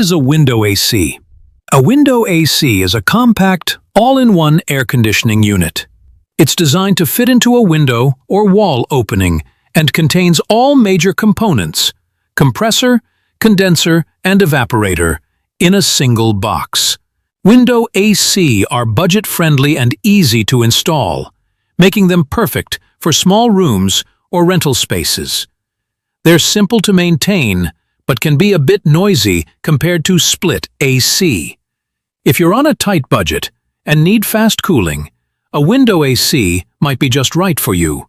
is a window AC? A window AC is a compact, all-in-one air conditioning unit. It's designed to fit into a window or wall opening and contains all major components, compressor, condenser, and evaporator, in a single box. Window AC are budget-friendly and easy to install, making them perfect for small rooms or rental spaces. They're simple to maintain, but can be a bit noisy compared to split AC. If you're on a tight budget and need fast cooling, a window AC might be just right for you.